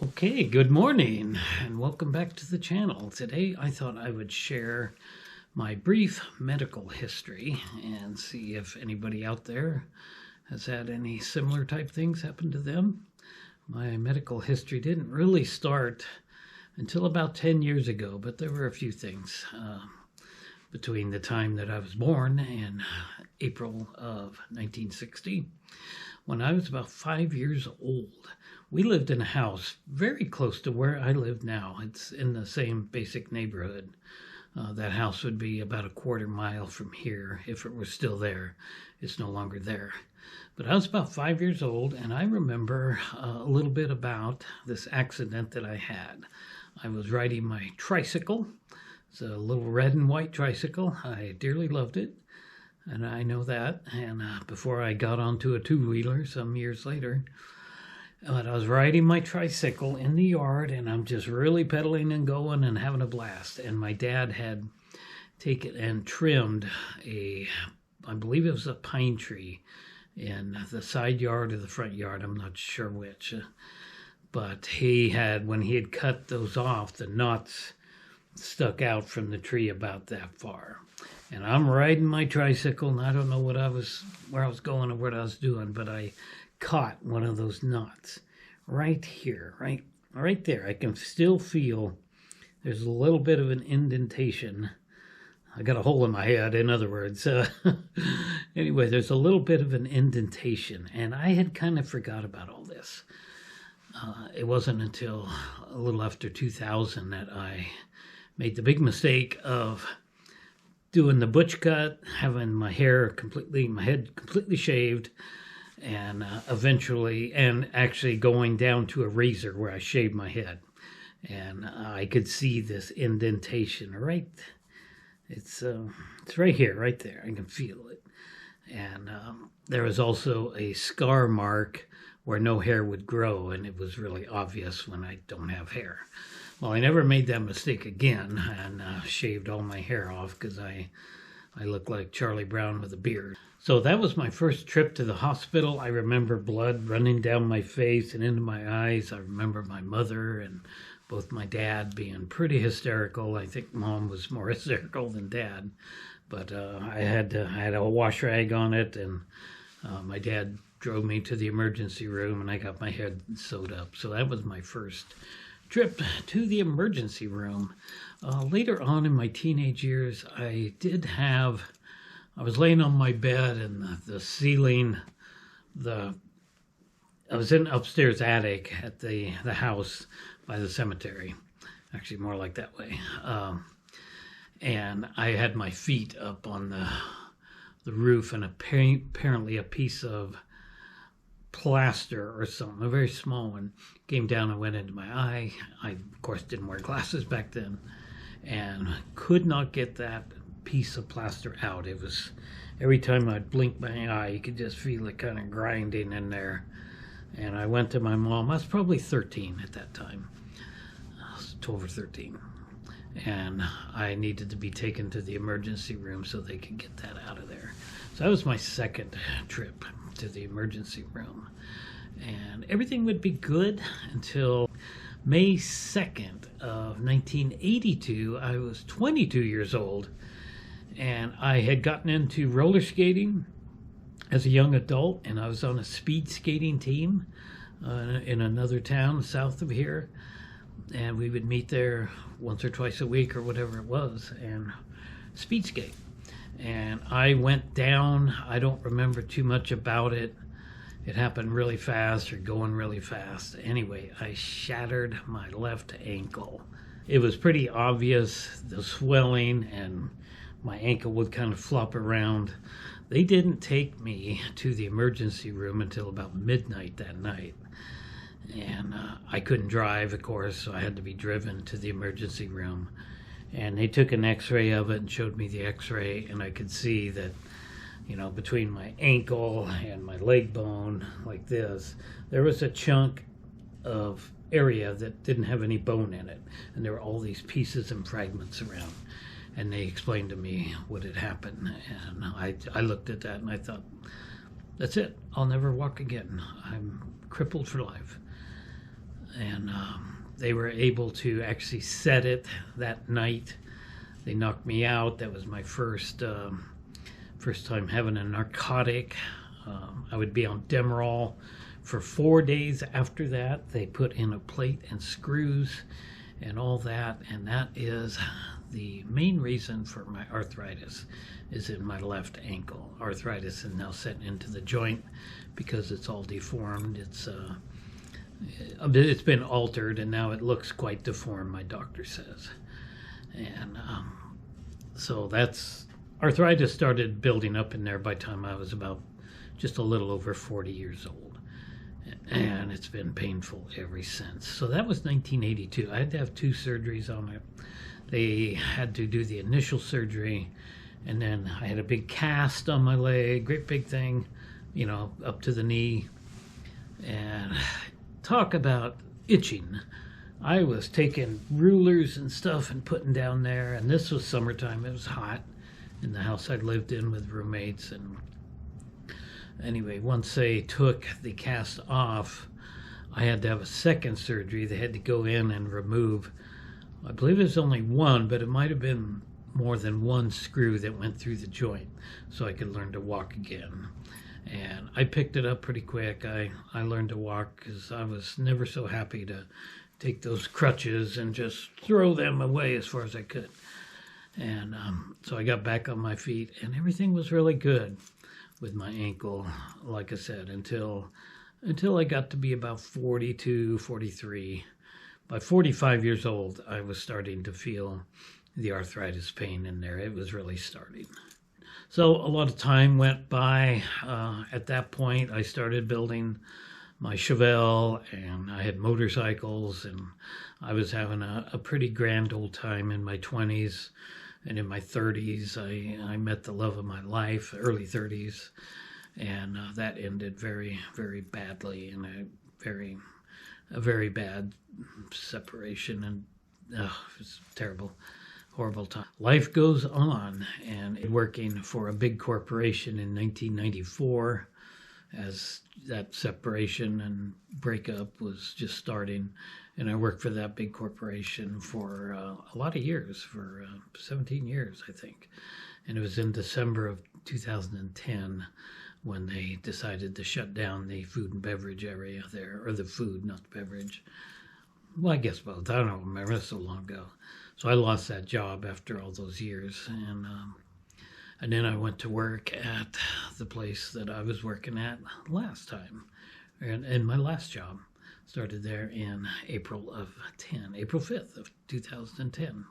Okay, good morning and welcome back to the channel. Today I thought I would share my brief medical history and see if anybody out there has had any similar type things happen to them. My medical history didn't really start until about 10 years ago, but there were a few things between the time that I was born and April of 1960. When I was about 5 years old, we lived in a house very close to where I live now. It's in the same basic neighborhood. That house would be about a quarter mile from here if it were still there. It's no longer there. But I was about 5 years old, and I remember a little bit about this accident that I had. I was riding my tricycle. It's a little red and white tricycle. I dearly loved it, and I know that. And before I got onto a two-wheeler some years later, but I was riding my tricycle in the yard, and I'm just really pedaling and going and having a blast. And my dad had taken and trimmed I believe it was a pine tree in the side yard or the front yard. I'm not sure which. But when he had cut those off, the knots stuck out from the tree about that far. And I'm riding my tricycle, and I don't know where I was going or what I was doing, but I caught one of those knots right here, right there. I can still feel there's a little bit of an indentation. I got a hole in my head, in other words. Anyway, there's a little bit of an indentation, and I had kind of forgot about all this. It wasn't until a little after 2000 that I made the big mistake of doing the butch cut, having my head completely shaved, and eventually, and actually going down to a razor where I shaved my head. And I could see this indentation it's right here, right there. I can feel it. And there was also a scar mark where no hair would grow, and it was really obvious when I don't have hair. Well, I never made that mistake again and shaved all my hair off because I look like Charlie Brown with a beard. So that was my first trip to the hospital. I remember blood running down my face and into my eyes. I remember my mother and both my dad being pretty hysterical. I think Mom was more hysterical than Dad. But I had a wash rag on it, and my dad drove me to the emergency room, and I got my head sewed up. So that was my first trip to the emergency room. Later on in my teenage years, I was laying on my bed, and the ceiling, I was in upstairs attic at the house by the cemetery, actually more like that way. And I had my feet up on the roof, and apparently a piece of plaster or something, a very small one, came down and went into my eye. I, of course, didn't wear glasses back then, and could not get that piece of plaster out. It was, every time I'd blink my eye, you could just feel it kind of grinding in there. And I went to my mom. I was probably 13 at that time. I was 12 or 13. And I needed to be taken to the emergency room so they could get that out of there. So that was my second trip to the emergency room. And everything would be good until May 2nd of 1982. I was 22 years old, and I had gotten into roller skating as a young adult, and I was on a speed skating team in another town south of here. And we would meet there once or twice a week or whatever it was and speed skate. And I went down. I don't remember too much about it. It happened really fast or going really fast. Anyway, I shattered my left ankle. It was pretty obvious, the swelling, and my ankle would kind of flop around. They didn't take me to the emergency room until about midnight that night. And I couldn't drive, of course, so I had to be driven to the emergency room. And they took an x-ray of it and showed me the x-ray, and I could see that, between my ankle and my leg bone, like this, there was a chunk of area that didn't have any bone in it. And there were all these pieces and fragments around. And they explained to me what had happened. And I looked at that and I thought, that's it. I'll never walk again. I'm crippled for life. and they were able to actually set it that night. They knocked me out. That was my first time having a narcotic. I would be on Demerol for 4 days after that. They put in a plate and screws and all that, and that is the main reason for my arthritis is in my left ankle. Arthritis is now setting into the joint because it's all deformed. It's been altered, and now it looks quite deformed, my doctor says. And so that's arthritis started building up in there by the time I was about just a little over 40 years old. And it's been painful ever since. So that was 1982. I had to have 2 surgeries on it. They had to do the initial surgery, and then I had a big cast on my leg, great big thing, you know, up to the knee. And talk about itching. I was taking rulers and stuff and putting down there, and this was summertime. It was hot in the house I lived in with roommates. And anyway, once they took the cast off, I had to have a second surgery. They had to go in and remove, I believe there's only one, but it might have been more than one screw that went through the joint so I could learn to walk again. And I picked it up pretty quick. I learned to walk because I was never so happy to take those crutches and just throw them away as far as I could. And so I got back on my feet, and everything was really good with my ankle, like I said, until I got to be about 42, 43. By 45 years old, I was starting to feel the arthritis pain in there. It was really starting. So a lot of time went by. At that point, I started building my Chevelle, and I had motorcycles, and I was having a pretty grand old time in my 20s. And in my 30s, I met the love of my life, early 30s, and that ended very, very badly in a very bad separation, and it was terrible, horrible time. Life goes on, and working for a big corporation in 1994 as that separation and breakup was just starting. And I worked for that big corporation for a lot of years, for 17 years, I think. And it was in December of 2010 when they decided to shut down the food and beverage area there, or the food, not the beverage. Well, I guess both. I don't remember. That's so long ago. So I lost that job after all those years. And then I went to work at the place that I was working at last time, and my last job. Started there in April 5th of 2010.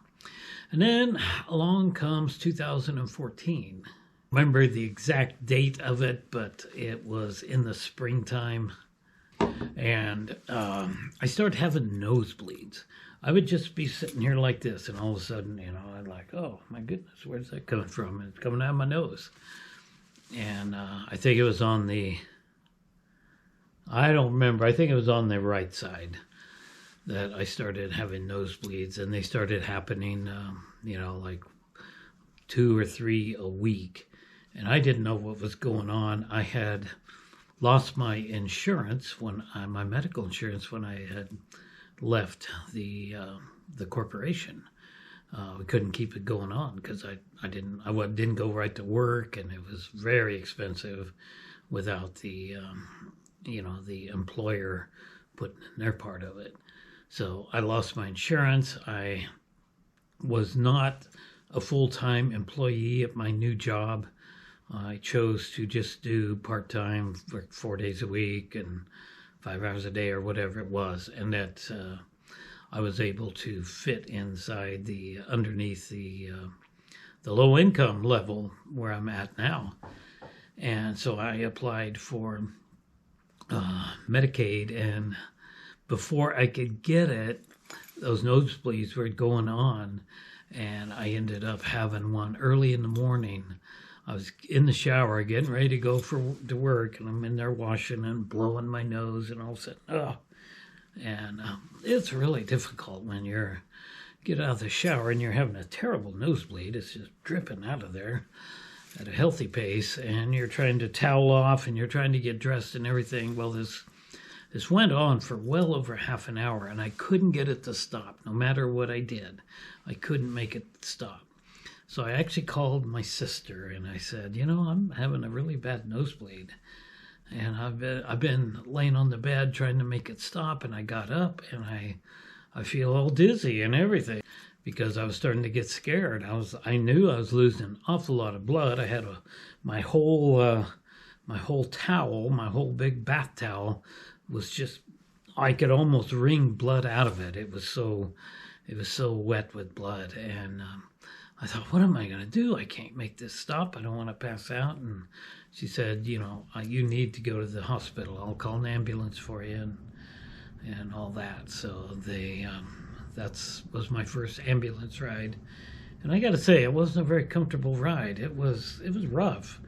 And then along comes 2014. Remember the exact date of it, but it was in the springtime. And I started having nosebleeds. I would just be sitting here like this, and all of a sudden, you know, I'd like, oh my goodness, where's that coming from? And it's coming out of my nose. And I think it was on I don't remember. I think it was on the right side that I started having nosebleeds, and they started happening, like 2 or 3 a week. And I didn't know what was going on. I had lost my insurance my medical insurance when I had left the corporation. We couldn't keep it going on because I didn't go right to work, and it was very expensive without the employer putting in their part of it. So I lost my insurance. I was not a full-time employee at my new job. I chose to just do part-time, work 4 days a week and 5 hours a day or whatever it was. And that I was able to fit inside underneath the low income level where I'm at now. And so I applied for Medicaid, and before I could get it, those nosebleeds were going on, and I ended up having one early in the morning. I was in the shower getting ready to go to work, and I'm in there washing and blowing my nose, and all of a sudden, and it's really difficult when you're get out of the shower and you're having a terrible nosebleed. It's just dripping out of there at a healthy pace, and you're trying to towel off and you're trying to get dressed and everything. Well, this This went on for well over half an hour, and I couldn't get it to stop. No matter what I did, I couldn't make it stop. So I actually called my sister, and I said, I'm having a really bad nosebleed. And I've been laying on the bed trying to make it stop, and I got up, and I feel all dizzy and everything because I was starting to get scared. I knew I was losing an awful lot of blood. I had my whole towel, my whole big bath towel was just, I could almost wring blood out of it. It was so wet with blood. And I thought, what am I going to do? I can't make this stop. I don't want to pass out. And she said, you need to go to the hospital. I'll call an ambulance for you and all that. So that was my first ambulance ride. And I got to say, it wasn't a very comfortable ride. It was rough.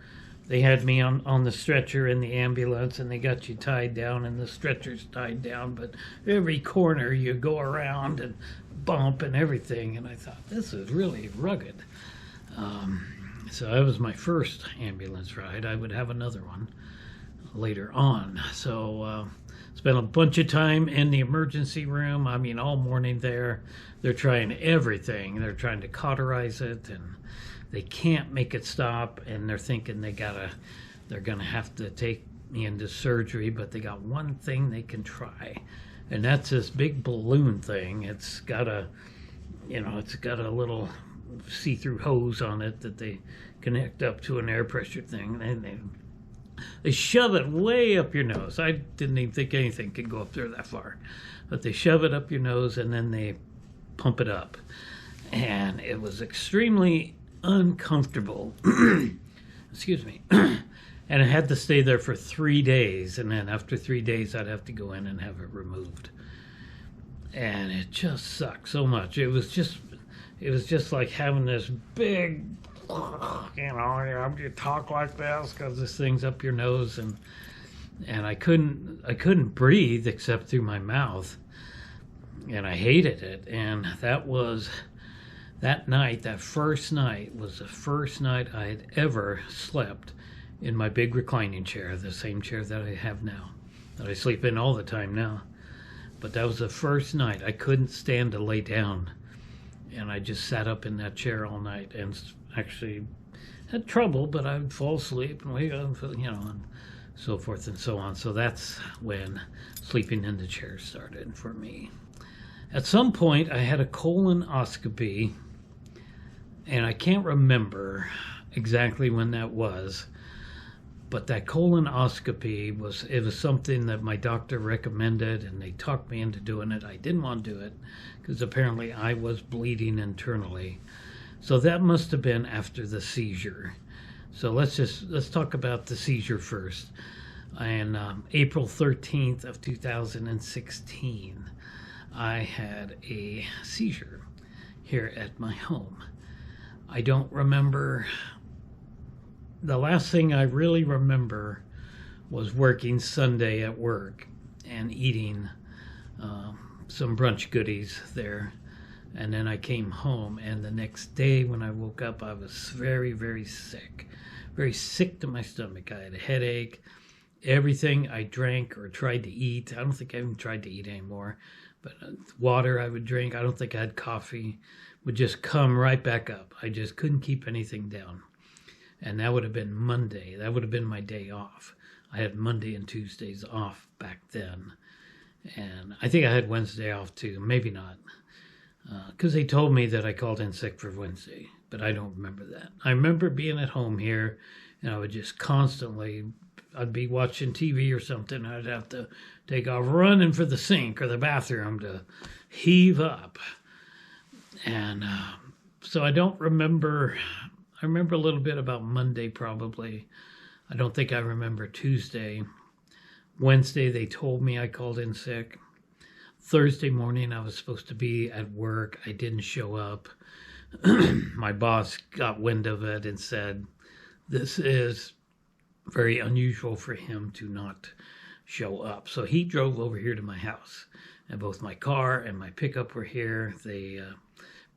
They had me on the stretcher in the ambulance, and they got you tied down, and the stretcher's tied down. But every corner you go around and bump and everything. And I thought, this is really rugged. So that was my first ambulance ride. I would have another one later on. So spent a bunch of time in the emergency room. I mean, all morning there. They're trying everything. They're trying to cauterize it, and they can't make it stop, and they're thinking they're gonna have to take me into surgery, but they got one thing they can try, and that's this big balloon thing. It's got a little see-through hose on it that they connect up to an air pressure thing, and they shove it way up your nose. I didn't even think anything could go up there that far, but they shove it up your nose, and then they pump it up, and it was extremely uncomfortable. Excuse me. And I had to stay there for 3 days, and then after 3 days I'd have to go in and have it removed. And it just sucked so much. It was just like having this big, you talk like this because this thing's up your nose, and I couldn't breathe except through my mouth, and I hated it. And that first night was the first night I had ever slept in my big reclining chair, the same chair that I have now, that I sleep in all the time now. But that was the first night. I couldn't stand to lay down, and I just sat up in that chair all night and actually had trouble, but I'd fall asleep and wake up, and so forth and so on. So that's when sleeping in the chair started for me. At some point, I had a colonoscopy, and I can't remember exactly when that was, but that colonoscopy was something that my doctor recommended, and they talked me into doing it. I didn't want to do it because apparently I was bleeding internally. So that must have been after the seizure. So let's talk about the seizure first. On April 13th of 2016, I had a seizure here at my home. I don't remember. The last thing I really remember was working Sunday at work and eating some brunch goodies there. And then I came home, and the next day when I woke up, I was very, very sick to my stomach. I had a headache. Everything I drank or tried to eat, I don't think I even tried to eat anymore, but water I would drink, I don't think I had coffee, would just come right back up. I just couldn't keep anything down. And that would have been Monday. That would have been my day off. I had Monday and Tuesdays off back then. And I think I had Wednesday off too. Maybe not. Because they told me that I called in sick for Wednesday. But I don't remember that. I remember being at home here, and I would just constantly, I'd be watching TV or something. I'd have to take off running for the sink or the bathroom to heave up. And so I don't remember. I remember a little bit about Monday probably. I don't think I remember Tuesday. Wednesday, they told me I called in sick. Thursday morning, I was supposed to be at work. I didn't show up. My boss got wind of it and said, this is very unusual for him to not show up. So he drove over here to my house, and both my car and my pickup were here. They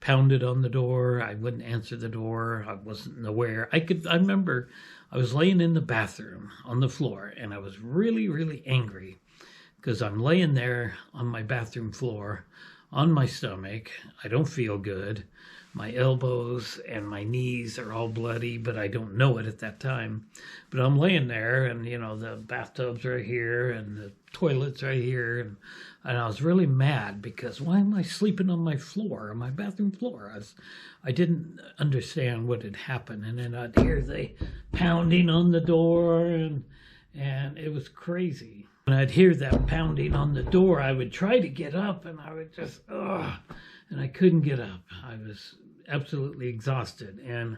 pounded on the door. I wouldn't answer the door. I wasn't aware. I remember I was laying in the bathroom on the floor, and I was really, really angry because I'm laying there on my bathroom floor on my stomach. I don't feel good. My elbows and my knees are all bloody, but I don't know it at that time. But I'm laying there, and the bathtub's right here and the toilet's right here, and I was really mad because why am I sleeping on my floor, on my bathroom floor? I didn't understand what had happened, and then I'd hear the pounding on the door, and it was crazy. When I'd hear that pounding on the door, I would try to get up, and I would just, and I couldn't get up. I was absolutely exhausted, and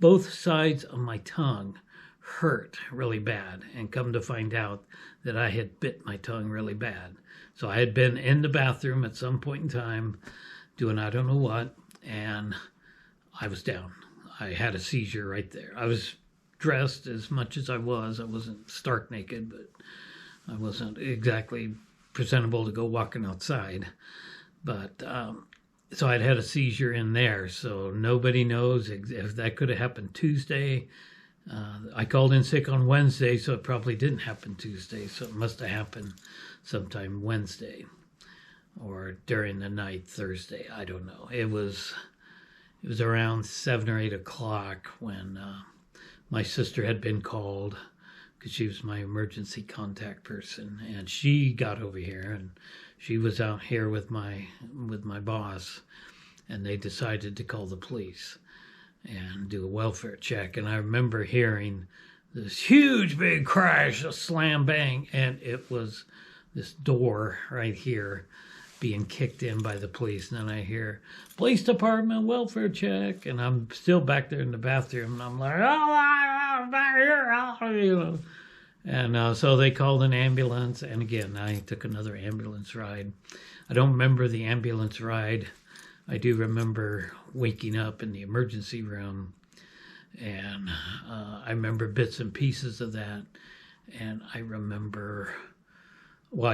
both sides of my tongue hurt really bad, and come to find out that I had bit my tongue really bad. So I had been in the bathroom at some point in time doing I don't know what, and I was down. I had a seizure right there. I was dressed as much as I was. I wasn't stark naked, but I wasn't exactly presentable to go walking outside. But so I'd had a seizure in there, so nobody knows if that could have happened Tuesday. I called in sick on Wednesday, so it probably didn't happen Tuesday, so it must have happened sometime Wednesday or during the night Thursday. I don't know. It was around 7 or 8 o'clock when my sister had been called, because she was my emergency contact person, and she got over here, and she was out here with my boss, and they decided to call the police and do a welfare check. And I remember hearing this huge big crash, a slam bang, and it was this door right here being kicked in by the police. And then I hear police department welfare check, and I'm still back there in the bathroom, and I'm like, I'm back here, And so they called an ambulance, and again, I took another ambulance ride. I don't remember the ambulance ride. I do remember waking up in the emergency room, and I remember bits and pieces of that. And I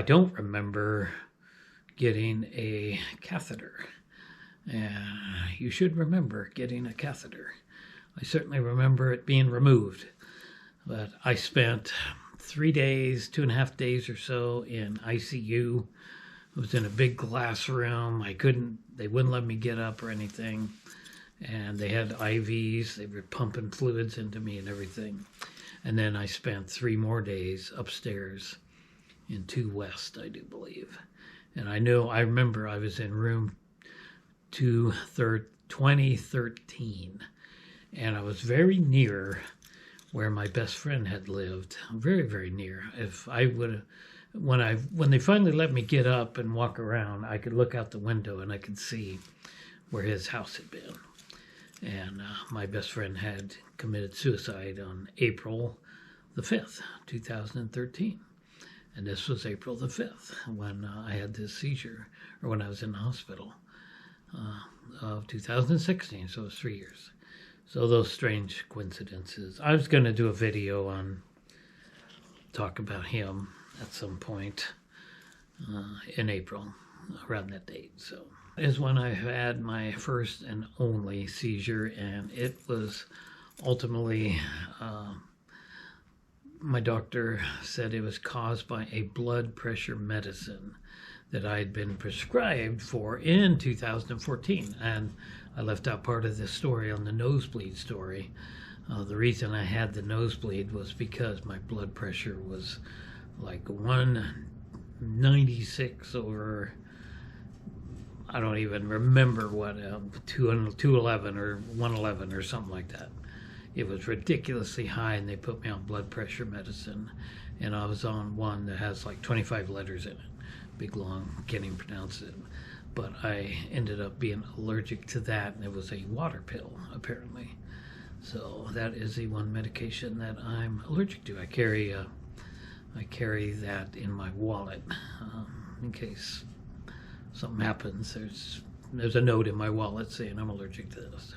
don't remember getting a catheter. You should remember getting a catheter. I certainly remember it being removed. But I spent 3 days, 2.5 days or so in ICU. I was in a big glass room. They wouldn't let me get up or anything. And they had IVs. They were pumping fluids into me and everything. And then I spent 3 more days upstairs in 2 West, I do believe. And I remember I was in room 2013. And I was very near where my best friend had lived, very, very near. If I would, when they finally let me get up and walk around, I could look out the window and I could see where his house had been. And my best friend had committed suicide on April the 5th, 2013. And this was April the 5th when I had this seizure, or when I was in the hospital of 2016, so it was 3 years. So those strange coincidences. I was going to do a video talk about him at some point in April, around that date. So is when I had my first and only seizure, and it was ultimately, my doctor said it was caused by a blood pressure medicine that I had been prescribed for in 2014. And I left out part of this story on the nosebleed story. The reason I had the nosebleed was because my blood pressure was like 196 over, I don't even remember what, 211 or 111 or something like that. It was ridiculously high, and they put me on blood pressure medicine. And I was on one that has like 25 letters in it. Big, long, can't even pronounce it. But I ended up being allergic to that, and it was a water pill, apparently. So that is the one medication that I'm allergic to. I carry that in my wallet in case something happens. There's a note in my wallet saying I'm allergic to this.